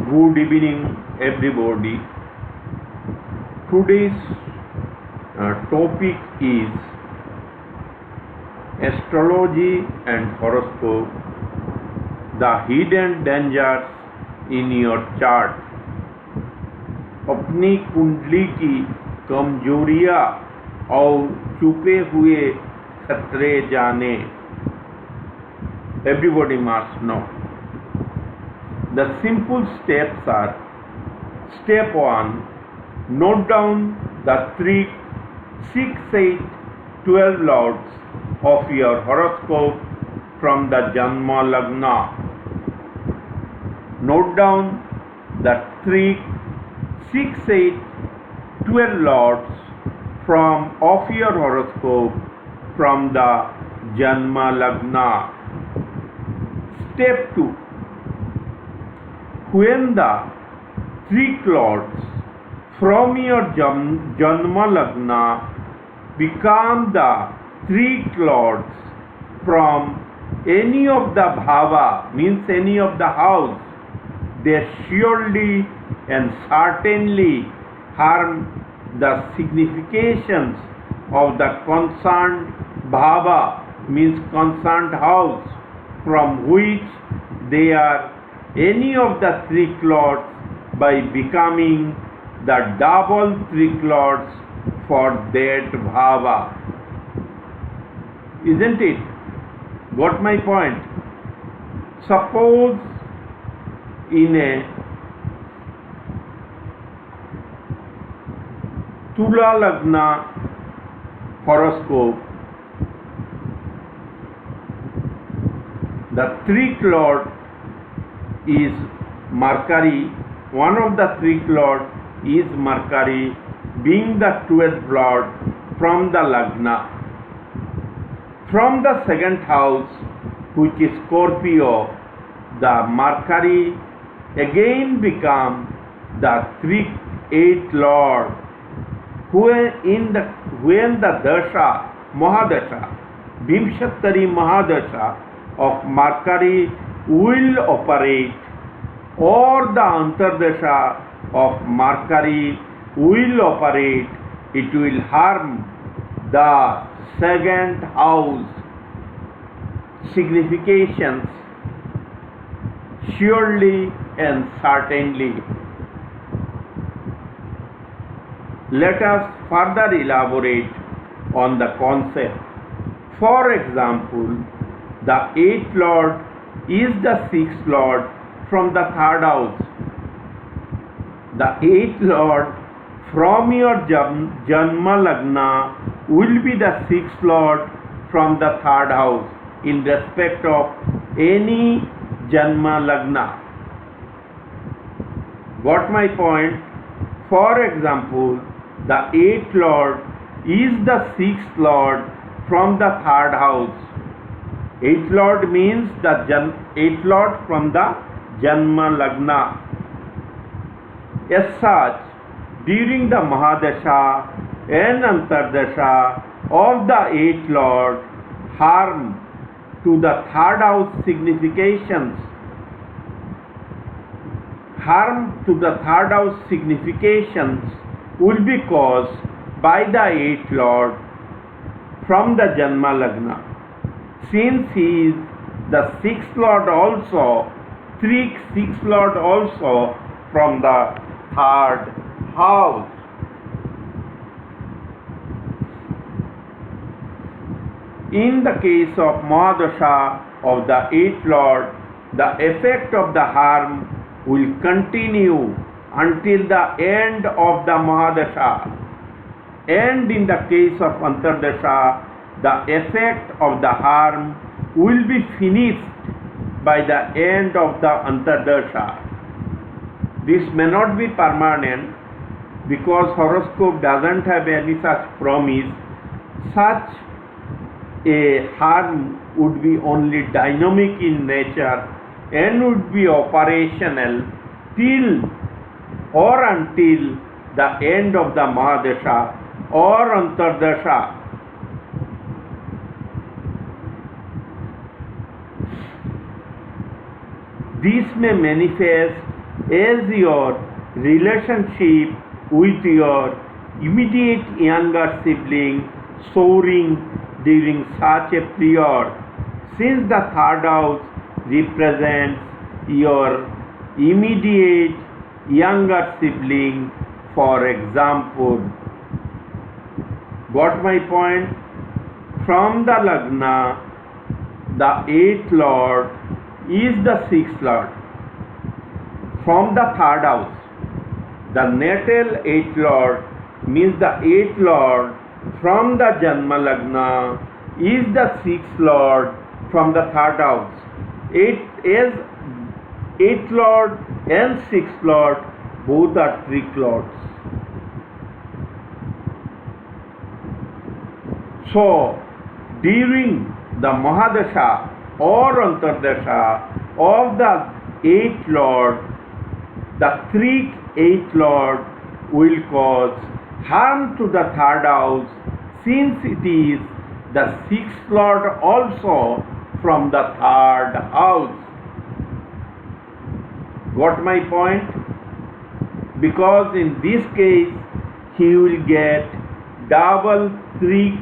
Good evening, everybody. Today's topic is astrology and horoscope, the hidden dangers in your chart. अपनी कुंडली की कमजोरियां और छुपे हुए खतरे जाने. Everybody must know. The simple steps are: Step 1. Note down the 3, 6, 8, 12 lords of your horoscope from the Janma Lagna. Note down the 3, 6, 8, 12 lords of your horoscope from the Janma Lagna. Step 2. When the Trik Lords from your Janma Lagna become the Trik Lords from any of the bhava, means any of the house, they surely and certainly harm the significations of the concerned bhava, means concerned house, from which they are any of the Trik Lords, by becoming the double Trik Lords for that bhava. Isn't it? Got my point? Suppose in a Tula Lagna horoscope, the Trik Lord is Mercury. One of the Trik Lords is Mercury, being the 12th Lord from the Lagna. From the second house, which is Scorpio, the Mercury again become the Trik 8th Lord. When the Dasha, Mahadasha, Vimshattari Mahadasha of Mercury will operate, or the Antardasha of Mercury will operate, it will harm the second house significations surely and certainly. Let us further elaborate on the concept. For example, the 8th Lord is the 6th Lord from the 3rd house. The 8th Lord from your Janma Lagna will be the 6th Lord from the 3rd house in respect of any Janma Lagna. Got my point? For example, the 8th Lord is the 6th Lord from the 3rd house. 8th Lord means the 8th Lord from the Janma Lagna. As such, during the Mahadasha and Antardasha of the 8th Lord, harm to the 3rd house significations, will be caused by the 8th Lord from the Janma Lagna. Since he is the 6th Lord also, Trik 6th Lord also from the 3rd house. In the case of Mahadasha of the 8th Lord, the effect of the harm will continue until the end of the Mahadasha. And in the case of Antardasha, the effect of the harm will be finished by the end of the Antardasha. This may not be permanent because horoscope doesn't have any such promise. Such a harm would be only dynamic in nature and would be operational till or until the end of the Mahadasha or Antardasha. This may manifest as your relationship with your immediate younger sibling soaring during such a period, since the third house represents your immediate younger sibling, for example. Got my point? From the Lagna, the 8th Lord is the 6th Lord. From the third house, the natal 8th Lord means the 8th Lord from the Janma Lagna is the 6th Lord from the third house. 8th Lord and 6th Lord both are Trik Lords. So, during the Mahadasha or Antardasha of the 8th Lord, the Trik 8th Lord will cause harm to the third house, since it is the 6th Lord also from the third house. Got my point? Because in this case, he will get double Trik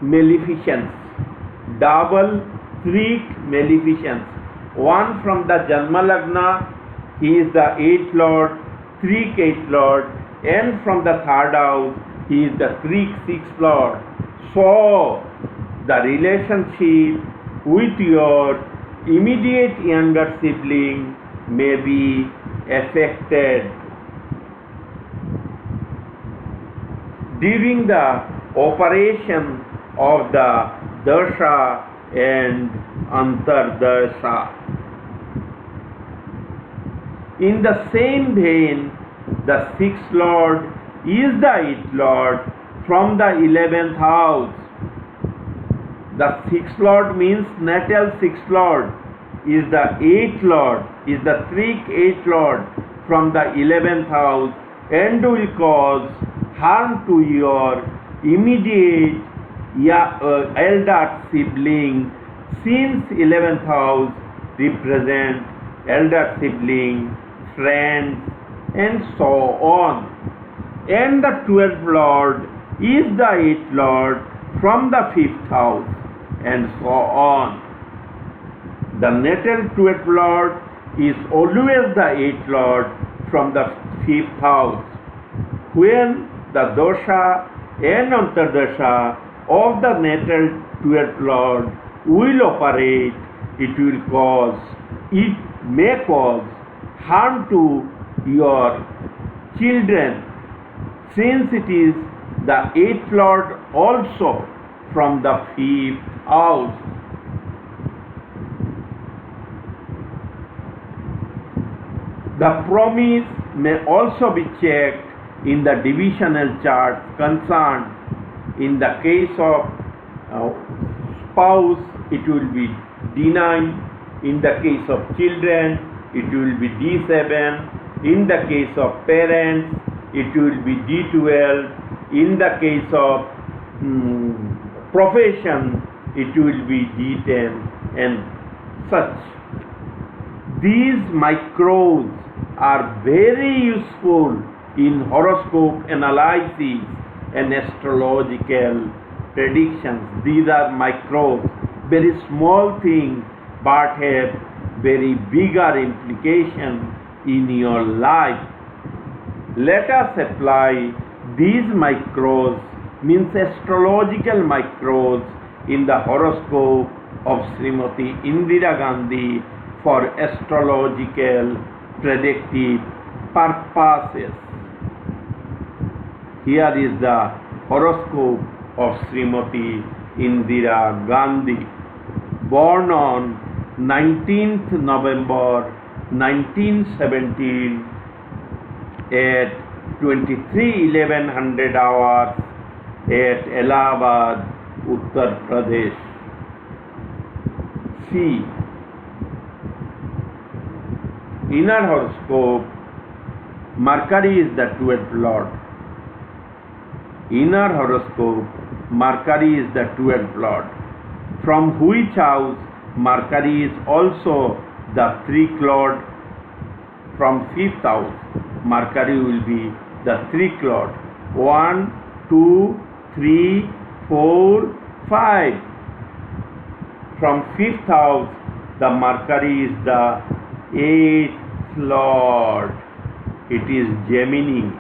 maleficence, double Trik maleficence. One from the Janma Lagna, he is the 8th Lord, Trik 8th Lord, and from the third house, he is the Trik 6th Lord. So, the relationship with your immediate younger sibling may be affected. During the operation of the Dasha and Antardasha. In the same vein, the 6th Lord is the 8th Lord from the 11th house. The 6th Lord means natal 6th Lord is the 8th Lord, is the Trik 8th Lord from the 11th house, and will cause harm to your immediate elder sibling, since 11th house represents elder sibling, friends, and so on. And the 12th Lord is the 8th Lord from the 5th house, and so on. The natal 12th Lord is always the 8th Lord from the 5th house. When the Dasha and Antardasha of the natal 12th Lord will operate, it may cause harm to your children, since it is the 8th Lord also from the 5th house. The promise may also be checked in the divisional chart concerned. In the case of spouse, it will be D9. In the case of children, it will be D7. In the case of parents, it will be D12. In the case of profession, it will be D10 and such. These micros are very useful in horoscope analysis and astrological predictions. These are micros, very small things, but have very bigger implication in your life. Let us apply these micros, means astrological micros, in the horoscope of Srimati Indira Gandhi for astrological predictive purposes. Here is the horoscope of Srimati Indira Gandhi, born on 19th November 1917 at 23:1100 hours at Allahabad, Uttar Pradesh. C. Inner horoscope, Mercury is the 12th Lord. Inner horoscope, Mercury is the 12th Lord, from which house Mercury is also the Trik Lord from 5th house. Mercury will be the Trik Lord. 1, 2, 3, 4, 5. From 5th house, the Mercury is the 8th Lord. It is Gemini.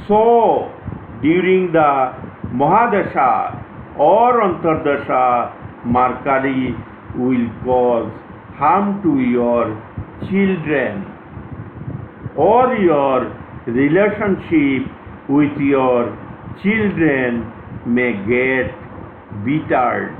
So, during the Mahadasha or Antardasha, Mercury will cause harm to your children, or your relationship with your children may get bettered.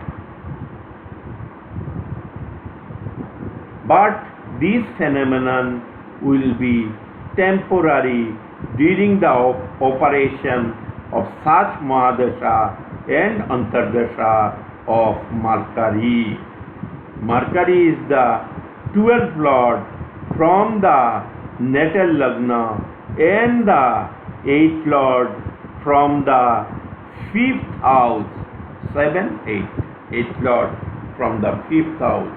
But this phenomenon will be temporary during the operation of such Mahadasha and Antardasha of Mercury. Mercury is the 12th Lord from the natal Lagna and the 8th Lord from the 5th house. 7, 8. 8th Lord from the 5th house.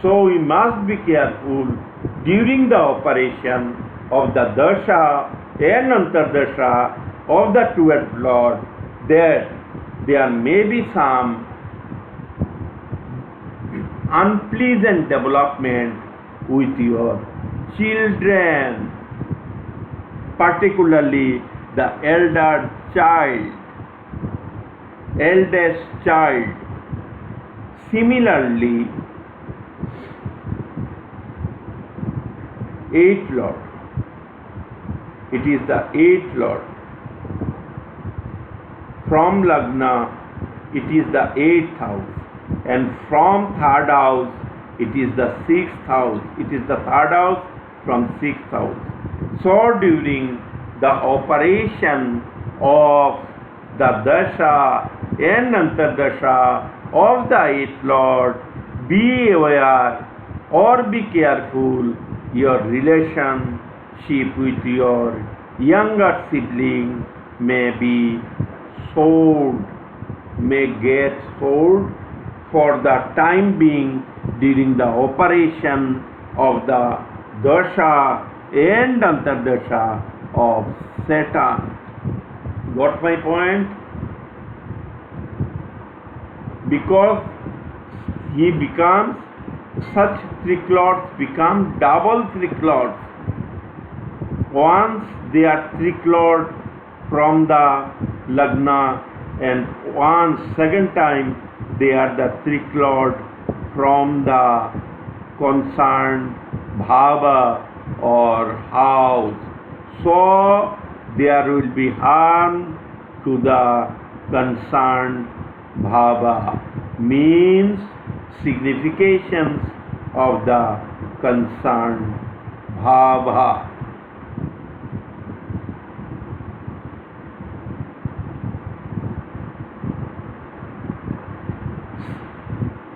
So we must be careful during the operation of the Dasha and Antardasha of the 12th Lord that there may be some unpleasant development with your children, particularly the eldest child. Similarly, 8th Lord. It is the 8th Lord. From Lagna, it is the 8th house. And from 3rd house, it is the 6th house. It is the 3rd house from 6th house. So during the operation of the Dasha and Antardasha of the 8th Lord, be aware or be careful your relationship with your younger sibling may be soured, may get soured for the time being during the operation of the Dasha and Antardasha of Saturn. Got my point? Because he becomes, such Trik Lords become double Trik Lords. Once they are Trik Lord from the Lagna, and second time they are the Trik Lord from the concerned bhava or house. So there will be harm to the concerned bhava, means significations of the concerned bhava.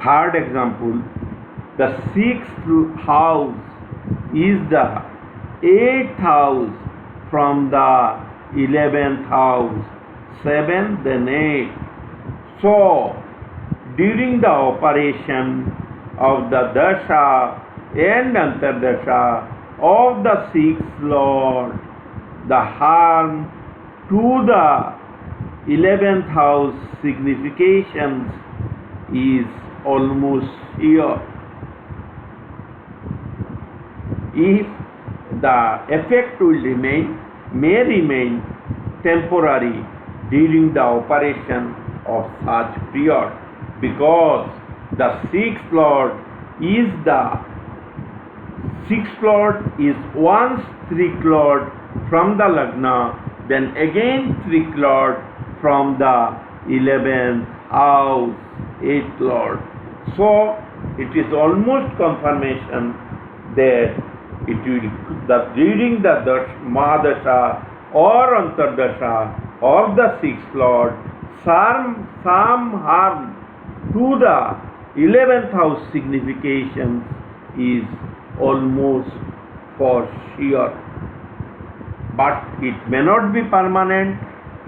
Third example, the 6th house is the 8th house from the 11th house. 7, then 8. So, during the operation of the Dasha and Antardasha of the 6th Lord, the harm to the 11th house significations is almost here. If the effect will may remain temporary during the operation of such period, because the 6th Lord is once Trik Lord from the Lagna, then again Trik Lord from the 11th house, 8th Lord. So it is almost confirmation that it will, that during the Mahadasha or Antardasha of the 6th Lord, some harm to the 11th house significations is almost for sure. But it may not be permanent,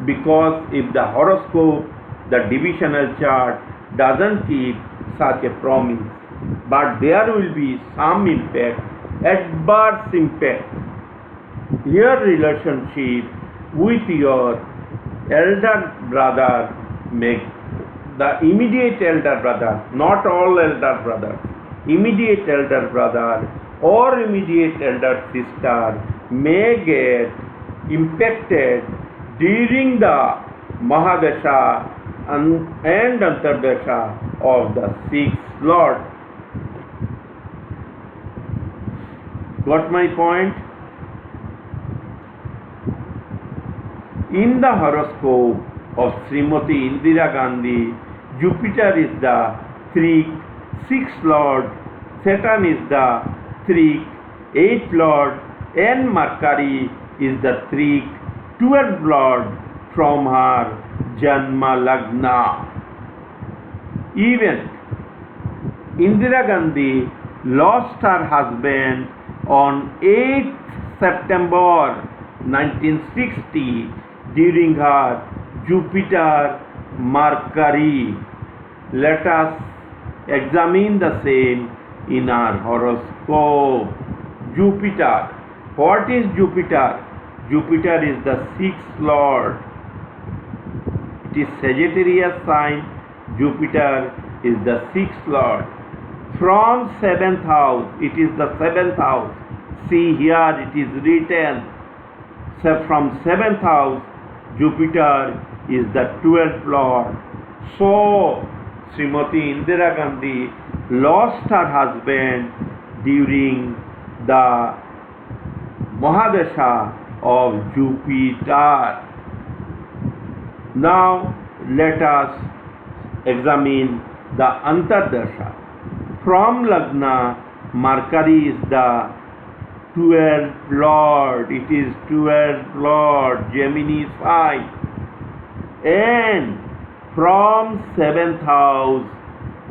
because if the horoscope, the divisional chart doesn't keep such a promise, but there will be some impact, adverse impact. Your relationship with your elder brother may, the immediate elder brother, not all elder brothers, immediate elder brother or immediate elder sister may get impacted during the Mahadasha and Antardasha of the sixth Lord. Got my point? In the horoscope of Srimati Indira Gandhi, Jupiter is the Trik sixth Lord, Saturn is the Trik eighth Lord, and Mercury is the Trik 12th Lord from her Janma Lagna. Even Indira Gandhi lost her husband on 8th September 1960 during her Jupiter Mercury. Let us examine the same in our horoscope. Jupiter. What is Jupiter? Jupiter is the sixth Lord. It is Sagittarius sign. Jupiter is the sixth Lord. From 7th house, it is the 7th house. See here, it is written. So from 7th house, Jupiter is the 12th Lord. So, Srimati Indira Gandhi lost her husband during the Mahadasha of Jupiter. Now, let us examine the Antardasha. From Lagna, Mercury is the 12th Lord. It is 12th Lord, Gemini sign. And from 7th house,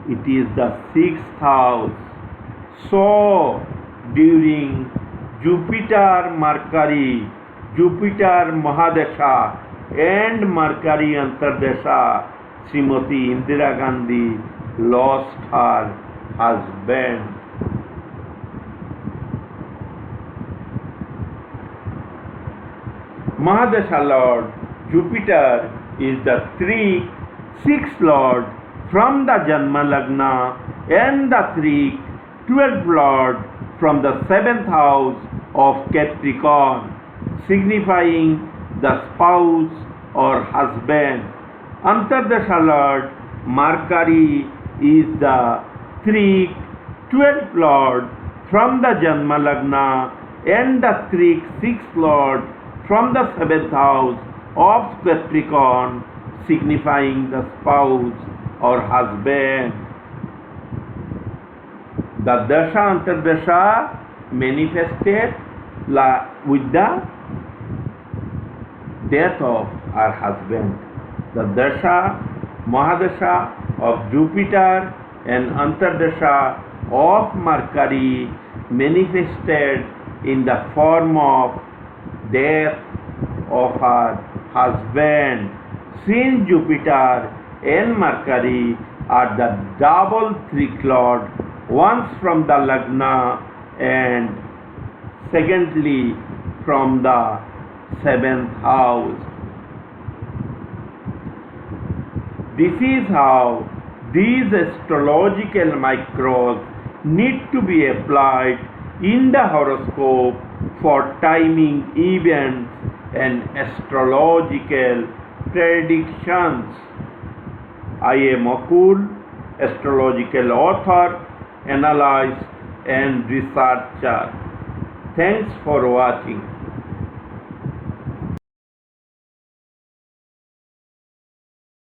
it is the 6th house. So, during Jupiter Mercury, Jupiter Mahadasha and Mercury Antardasha, Srimati Indira Gandhi lost her husband. Mahadasha Lord Jupiter is the 6th Lord from the Janma Lagna and the 12th Lord from the 7th house of Capricorn, signifying the spouse or husband. Antardasha Lord Mercury is the 12th Lord from the Janma Lagna and the 6th Lord from the 7th house of Capricorn, signifying the spouse or husband. The Dasha Antardasha manifested with the death of her husband. The Dasha, Mahadasha of Jupiter and Antardasha of Mercury manifested in the form of death of her husband. Since Jupiter and Mercury are the double Trik Lord, once from the Lagna and secondly from the 7th house. This is how these astrological micros need to be applied in the horoscope for timing events and astrological predictions. I am Akul, astrological author, analyst and researcher. Thanks for watching.